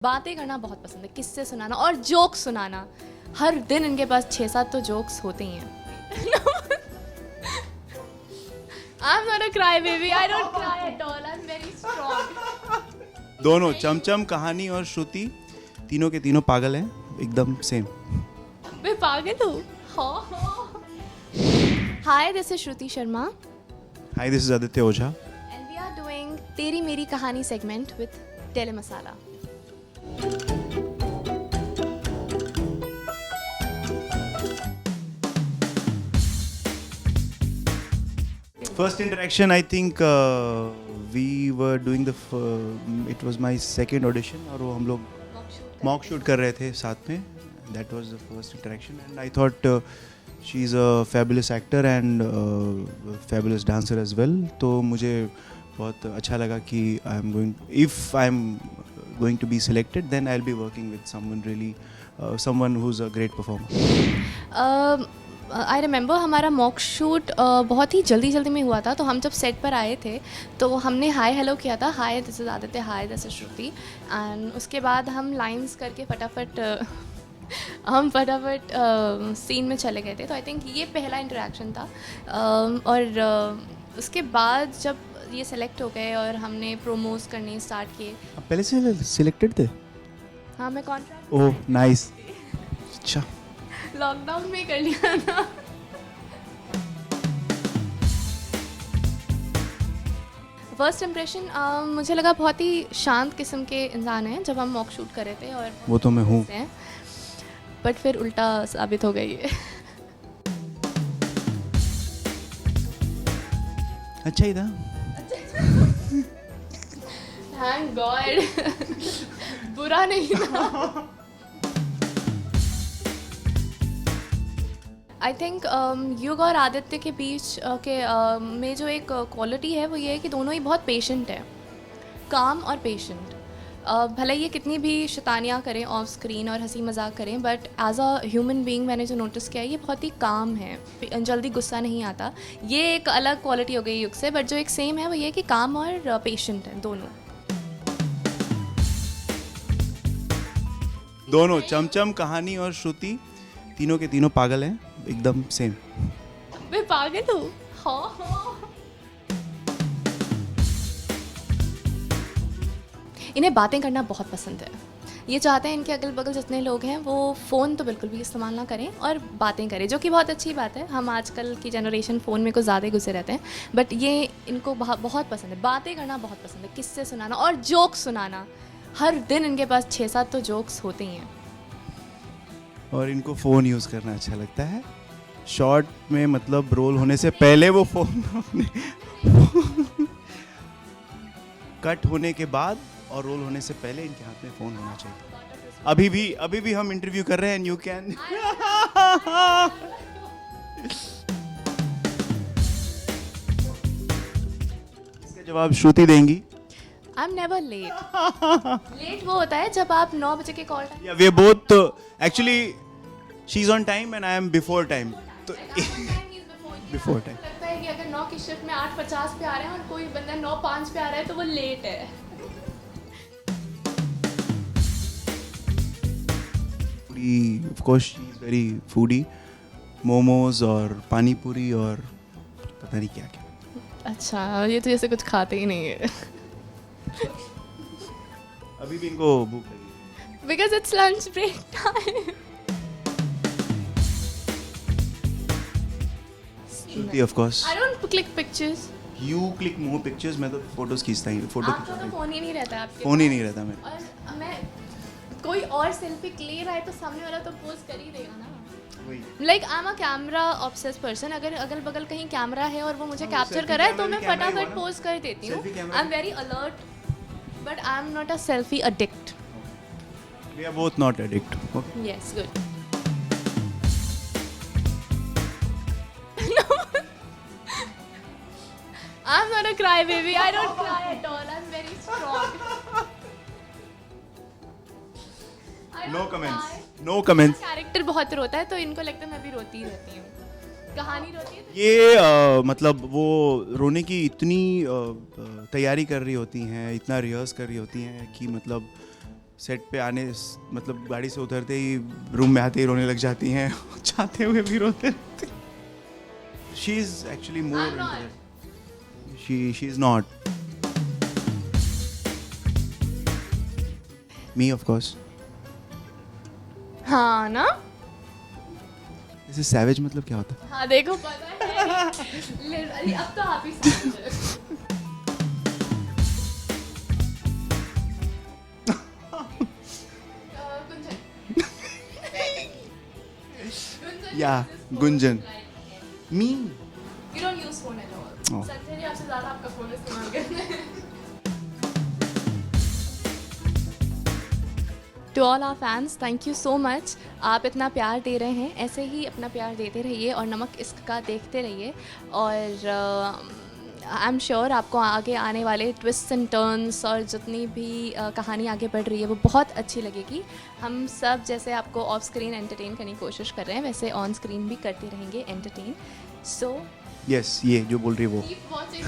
बातें करना बहुत पसंद है, किस्से सुनाना और जोक सुनाना। हर दिन इनके पास 6-7 तो जोक्स होते ही हैं। I'm not a crybaby. I don't cry at all. I'm very strong. दोनों चमचम, कहानी और श्रुति तीनों के तीनों पागल हैं, एकदम सेम। मैं पागल हूँ। Hi, this is Shruti Sharma. Hi, this is Aditya Oja. And we are doing तेरी मेरी कहानी segment with Tele Masala. First interaction, I think we were doing it was my second audition और वो हम लोग mock shoot कर रहे थे साथ में. That was the first interaction and I thought she's a fabulous actor and fabulous dancer as well. तो मुझे बहुत अच्छा लगा कि if I'm going to be selected, then I'll be working with someone who's a great performer. I remember हमारा mock shoot बहुत ही जल्दी में हुआ था। तो हम जब सेट पर आए थे तो हमने हाय हेलो किया था, hi this is Aditya, hi this is Shruti. And उसके बाद हम लाइंस करके फटाफट सीन में चले गए थे। तो आई थिंक ये पहला इंटरेक्शन था। और उसके बाद जब ये सेलेक्ट हो गए और हमने प्रोमोज करने स्टार्ट किए। आप पहले से सिलेक्टेड थे? हाँ, मैं कॉन्ट्रैक्ट ओह नाइस। अच्छा, लॉकडाउन में कर लिया था। फर्स्ट इम्प्रेशन मुझे लगा बहुत ही शांत किस्म के इंसान हैं जब हम मॉक शूट कर रहे थे। और वो तो मैं हूँ, बट फिर उल्टा साबित हो गई है। अच्छा ही था। Thank God. बुरा नहीं था। आई थिंक युग और आदित्य के बीच में जो एक क्वालिटी है वो ये है कि दोनों ही बहुत पेशेंट है, काम और पेशेंट। भले ये कितनी भी शैतानियाँ करें ऑफ स्क्रीन और हंसी मजाक करें, but as a human being मैंने जो नोटिस किया है ये बहुत ही काम है, जल्दी गुस्सा नहीं आता। ये एक अलग क्वालिटी हो गई युग से, बट जो एक सेम है वो ये है कि काम और पेशेंट है दोनों। दोनों चमचम, कहानी और श्रुति तीनों के तीनों पागल हैं, एकदम सेम। मैं पागल हूँ। हाँ। इन्हें बातें करना बहुत पसंद है। ये चाहते हैं इनके अगल बगल जितने लोग हैं वो फ़ोन तो बिल्कुल भी इस्तेमाल ना करें और बातें करें, जो कि बहुत अच्छी बात है। हम आजकल की जनरेशन फ़ोन में कुछ ज़्यादा ही घुसे रहते हैं, बट ये इनको बहुत पसंद है। बातें करना बहुत पसंद है, किस्से सुनाना और जोक सुनाना। हर दिन इनके पास 6-7 तो जोक्स होते ही हैं। और इनको फ़ोन यूज़ करना अच्छा लगता है। शॉर्ट में मतलब रोल होने से पहले वो फ़ोन अपने कट होने के बाद और रोल होने से पहले इनके हाथ में फ़ोन होना चाहिए। अभी भी हम इंटरव्यू कर रहे हैं। यू कैन इसका जवाब श्रुति देंगी। I am never late. Late वो होता है जब आप 9 बजे के call time. Yeah, we are both actually she's on time and I am before time. तो before time. लगता है कि अगर 9 की शिफ्ट में 8:50 पे आ रहे हैं और कोई बंदा 9:05 पे आ रहा है तो वो लेट है। Foodie, of course she is very foodie. Momos और पानी पूरी और पता नहीं क्या क्या। अच्छा, ये तो जैसे कुछ खाते ही नहीं है। अभी भी इनको भूख लगी है। Because it's lunch break time. Shruti of course. I don't click pictures. You click more pictures. मैं तो फोटोज खींचता ही फोटो आपका तो फोन ही नहीं रहता है आपके फोन ही पास। नहीं रहता मेरा। और मैं कोई और सेल्फी ले रहा है तो सामने वाला तो पोज कर ही देगा ना। Like I am a camera obsess person. अगर अगल बगल कहीं कैमरा है और वो मुझे कैप्चर कर रहा है तो मैं फटाफट पोज कर देती हूँ। I am very alert, but I am not a selfie addict. We are both not addict. Okay. Yes, good. I'm not a crybaby. I don't cry at all. I'm very strong. I No don't comments. cry. No comments. Character बहुत रोता है तो इनको लगता है मैं भी रोती ही रहती हूँ। कहानी रोती है तो ये मतलब वो रोने की इतनी तैयारी कर रही होती हैं, इतना रिहर्स कर रही होती हैं कि मतलब सेट पे मतलब गाड़ी से उतरते ही रूम में आते ही रोने लग जाती हैं चाहते हुए भी रोते रहते she is actually more she is not me of course हाँ ना, ऐसे सैवेज मतलब क्या होता है? हाँ देखो पता है अरे अब तो आप ही समझ। या गुंजन मी You don't use phone at all. Oh. सत्य जी आपसे ज़्यादा आपका फोन इस्तेमाल करते हैं। To all our fans, thank you so much. आप इतना प्यार दे रहे हैं, ऐसे ही अपना प्यार देते रहिए और नमक इश्क का देखते रहिए और आई एम श्योर आपको आगे आने वाले ट्विस्ट एंड टर्न्स और जितनी भी कहानी आगे बढ़ रही है वो बहुत अच्छी लगेगी। हम सब जैसे आपको ऑफ स्क्रीन एंटरटेन करने की कोशिश कर रहे हैं वैसे ऑन स्क्रीन भी करते रहेंगे एंटरटेन। सो यस ये जो बोल रही है वो कीप वॉचिंग